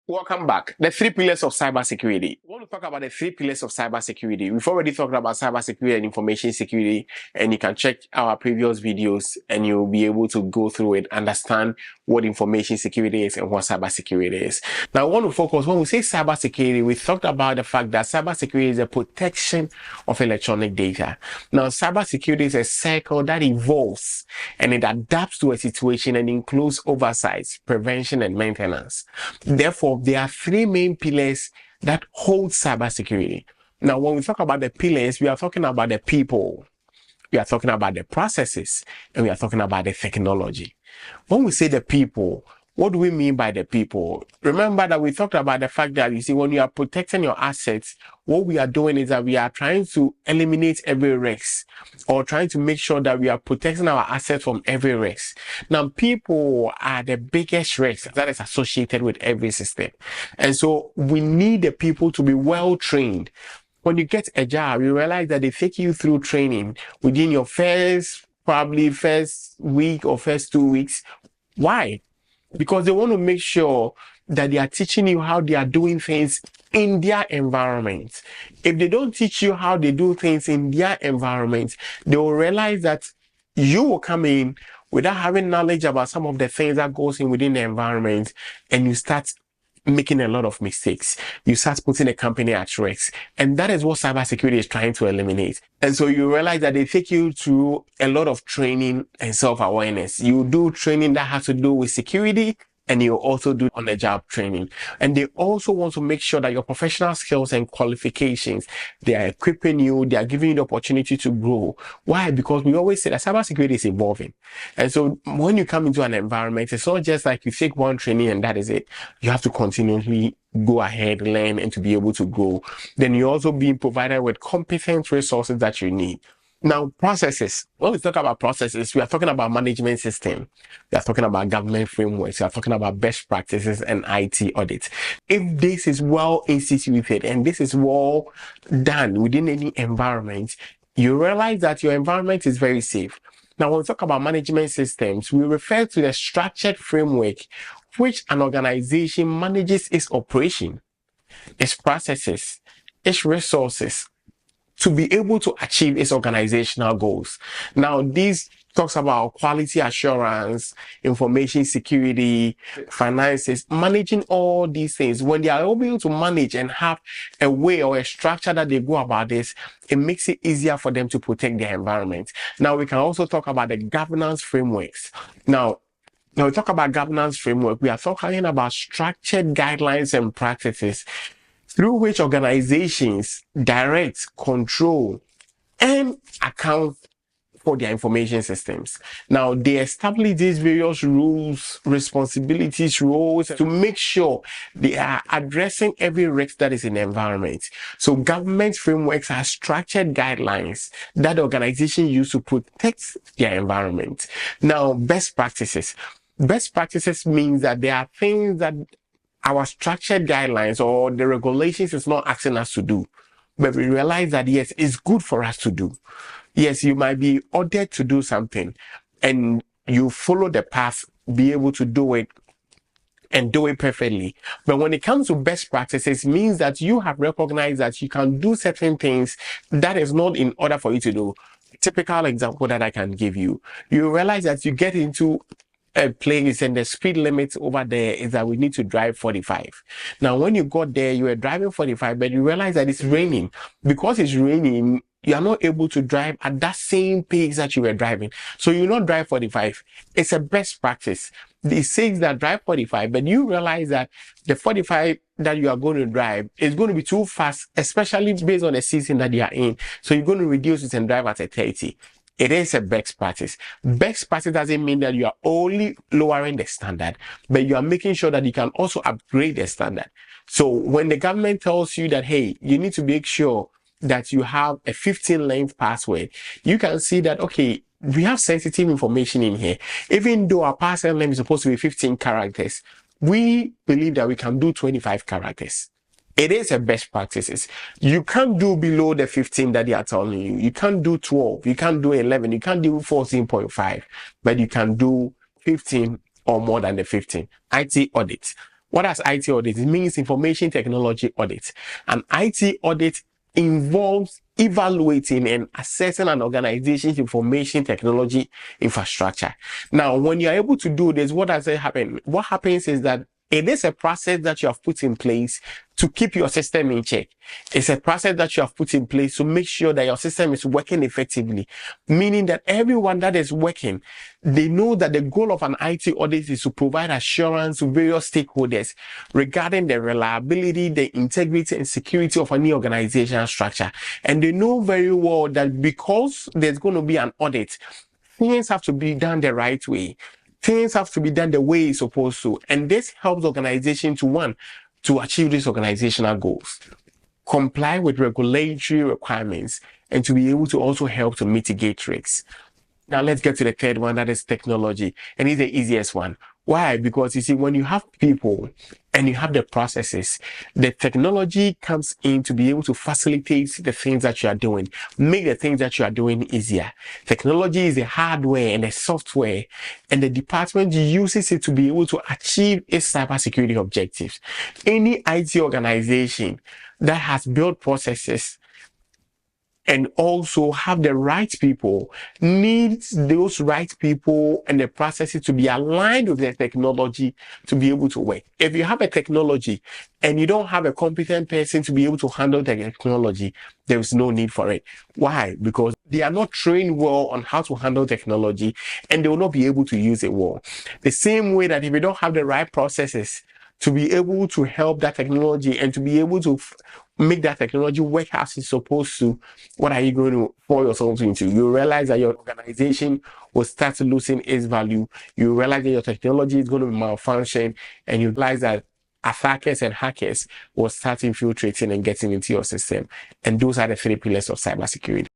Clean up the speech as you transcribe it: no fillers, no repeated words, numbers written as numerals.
Welcome back. The three pillars of cybersecurity. We want to talk about the three pillars of cybersecurity. We've already talked about cybersecurity and information security, and you can check our previous videos and you'll be able to go through it, understand what information security is and what cybersecurity is. Now, I want to focus, when we say cybersecurity, we talked about the fact that cybersecurity is the protection of electronic data. Now, cybersecurity is a cycle that evolves and it adapts to a situation and includes oversight, prevention, and maintenance. Therefore, there are three main pillars that hold cybersecurity. Now, when we talk about the pillars, we are talking about the people, we are talking about the processes, and we are talking about the technology. When we say the people, what do we mean by the people? Remember that we talked about the fact that, you see, when you are protecting your assets, what we are doing is that we are trying to eliminate every risk, or trying to make sure that we are protecting our assets from every risk. Now, people are the biggest risk that is associated with every system. And so we need the people to be well trained. When you get a job, you realize that they take you through training within your first week or first 2 weeks. Why? Because they want to make sure that they are teaching you how they are doing things in their environment. If they don't teach you how they do things in their environment, they will realize that you will come in without having knowledge about some of the things that goes in within the environment, and you start making a lot of mistakes. You start putting a company at risk. And that is what cybersecurity is trying to eliminate. And so you realize that they take you through a lot of training and self-awareness. You do training that has to do with security, and you also do on-the-job training. And they also want to make sure that your professional skills and qualifications, they are equipping you, they are giving you the opportunity to grow. Why? Because we always say that cybersecurity is evolving. And so when you come into an environment, it's not just like you take one training and that is it. You have to continually go ahead, learn, and to be able to grow. Then you're also being provided with competent resources that you need. Now, processes. When we talk about processes, we are talking about management system. We are talking about government frameworks. We are talking about best practices and IT audits. If this is well instituted and this is well done within any environment, you realize that your environment is very safe. Now, when we talk about management systems, we refer to the structured framework which an organization manages its operation, its processes, its resources, to be able to achieve its organizational goals. Now, this talks about quality assurance, information security, finances, managing all these things. When they are able to manage and have a way or a structure that they go about this, it makes it easier for them to protect their environment. Now, we can also talk about the governance frameworks. Now, when we talk about governance framework, we are talking about structured guidelines and practices through which organizations direct, control, and account for their information systems. Now, they establish these various rules, responsibilities, roles to make sure they are addressing every risk that is in the environment. So government frameworks are structured guidelines that organizations use to protect their environment. Now, best practices. Best practices means that there are things that our structured guidelines or the regulations is not asking us to do, but we realize that yes, it's good for us to do. Yes, you might be ordered to do something and you follow the path, be able to do it and do it perfectly. But when it comes to best practices, it means that you have recognized that you can do certain things that is not in order for you to do. Typical example that I can give you, you realize that you get into a place and the speed limit over there is that we need to drive 45. Now, when you got there, you were driving 45, but you realize that it's raining. Because it's raining, you are not able to drive at that same pace that you were driving. So you not drive 45. It's a best practice. It says that drive 45, but you realize that the 45 that you are going to drive is going to be too fast, especially based on the season that you are in. So you're going to reduce it and drive at a 30. It is a best practice. Best practice doesn't mean that you are only lowering the standard, but you are making sure that you can also upgrade the standard. So when the government tells you that, hey, you need to make sure that you have a 15-length password, you can see that, okay, we have sensitive information in here. Even though our password length is supposed to be 15 characters, we believe that we can do 25 characters. It is a best practices. You can't do below the 15 that they are telling you. You can't do 12. You can't do 11. You can't do 14.5. But you can do 15 or more than the 15. IT audit. What does IT audit? It means information technology audit. An IT audit involves evaluating and assessing an organization's information technology infrastructure. Now, when you're able to do this, what does it happen? What happens is that it is a process that you have put in place to keep your system in check. It's a process that you have put in place to make sure that your system is working effectively, meaning that everyone that is working, they know that the goal of an IT audit is to provide assurance to various stakeholders regarding the reliability, the integrity, and security of any organizational structure. And they know very well that because there's going to be an audit, things have to be done the right way. Things have to be done the way it's supposed to. And this helps organizations to achieve these organizational goals, comply with regulatory requirements, and to be able to also help to mitigate risks. Now let's get to the third one, that is technology. And it's the easiest one. Why? Because you see, when you have people and you have the processes, the technology comes in to be able to facilitate the things that you are doing, make the things that you are doing easier. Technology is the hardware and the software, and the department uses it to be able to achieve its cybersecurity objectives. Any IT organization that has built processes and also have the right people needs those right people and the processes to be aligned with the technology to be able to work. If you have a technology and you don't have a competent person to be able to handle the technology, there is no need for it. Why? Because they are not trained well on how to handle technology, and they will not be able to use it well. The same way that if you don't have the right processes to be able to help that technology and to be able to make that technology work as it's supposed to, what are you going to pour yourself into? You realize that your organization will start losing its value. You realize that your technology is going to malfunction, and you realize that attackers and hackers will start infiltrating and getting into your system. And those are the 3 pillars of cybersecurity.